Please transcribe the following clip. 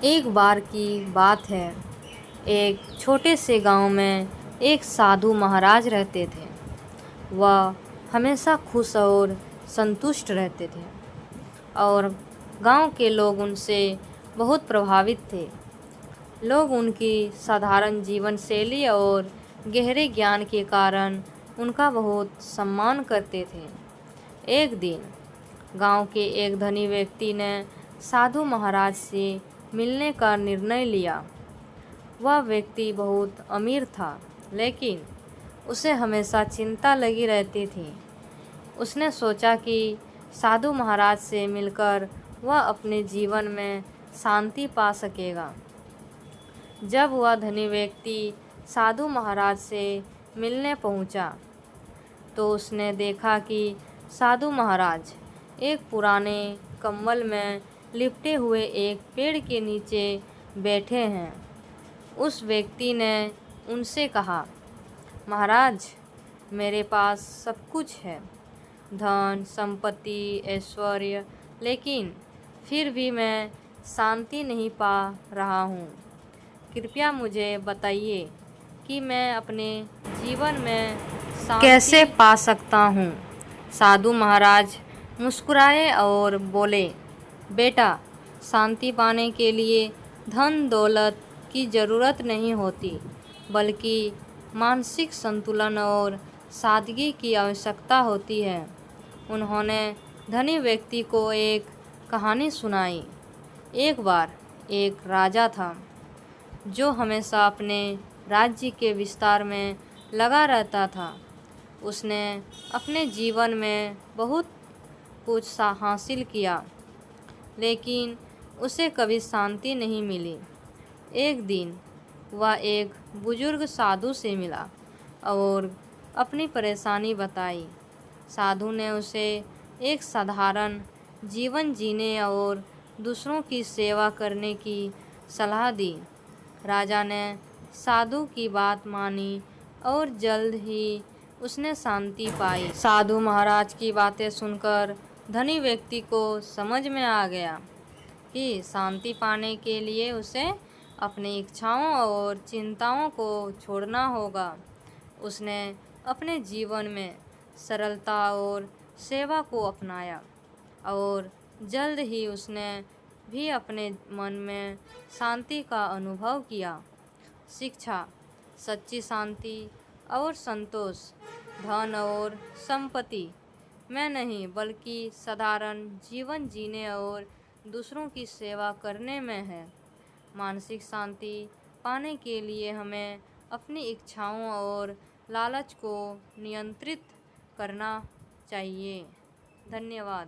एक बार की बात है। एक छोटे से गांव में एक साधु महाराज रहते थे। वह हमेशा खुश और संतुष्ट रहते थे और गांव के लोग उनसे बहुत प्रभावित थे। लोग उनकी साधारण जीवन शैली और गहरे ज्ञान के कारण उनका बहुत सम्मान करते थे। एक दिन गांव के एक धनी व्यक्ति ने साधु महाराज से मिलने का निर्णय लिया। वह व्यक्ति बहुत अमीर था, लेकिन उसे हमेशा चिंता लगी रहती थी। उसने सोचा कि साधु महाराज से मिलकर वह अपने जीवन में शांति पा सकेगा। जब वह धनी व्यक्ति साधु महाराज से मिलने पहुंचा, तो उसने देखा कि साधु महाराज एक पुराने कंबल में लिपटे हुए एक पेड़ के नीचे बैठे हैं। उस व्यक्ति ने उनसे कहा, महाराज, मेरे पास सब कुछ है, धन, संपत्ति, ऐश्वर्य, लेकिन फिर भी मैं शांति नहीं पा रहा हूँ। कृपया मुझे बताइए कि मैं अपने जीवन में शांति कैसे पा सकता हूँ। साधु महाराज मुस्कुराए और बोले, बेटा, शांति पाने के लिए धन दौलत की ज़रूरत नहीं होती, बल्कि मानसिक संतुलन और सादगी की आवश्यकता होती है। उन्होंने धनी व्यक्ति को एक कहानी सुनाई। एक बार एक राजा था जो हमेशा अपने राज्य के विस्तार में लगा रहता था। उसने अपने जीवन में बहुत कुछ हासिल किया, लेकिन उसे कभी शांति नहीं मिली। एक दिन वह एक बुजुर्ग साधु से मिला और अपनी परेशानी बताई। साधु ने उसे एक साधारण जीवन जीने और दूसरों की सेवा करने की सलाह दी। राजा ने साधु की बात मानी और जल्द ही उसने शांति पाई। साधु महाराज की बातें सुनकर धनी व्यक्ति को समझ में आ गया कि शांति पाने के लिए उसे अपनी इच्छाओं और चिंताओं को छोड़ना होगा। उसने अपने जीवन में सरलता और सेवा को अपनाया और जल्द ही उसने भी अपने मन में शांति का अनुभव किया। शिक्षा, सच्ची शांति और संतोष धन और संपत्ति में नहीं, बल्कि साधारण जीवन जीने और दूसरों की सेवा करने में है। मानसिक शांति पाने के लिए हमें अपनी इच्छाओं और लालच को नियंत्रित करना चाहिए। धन्यवाद।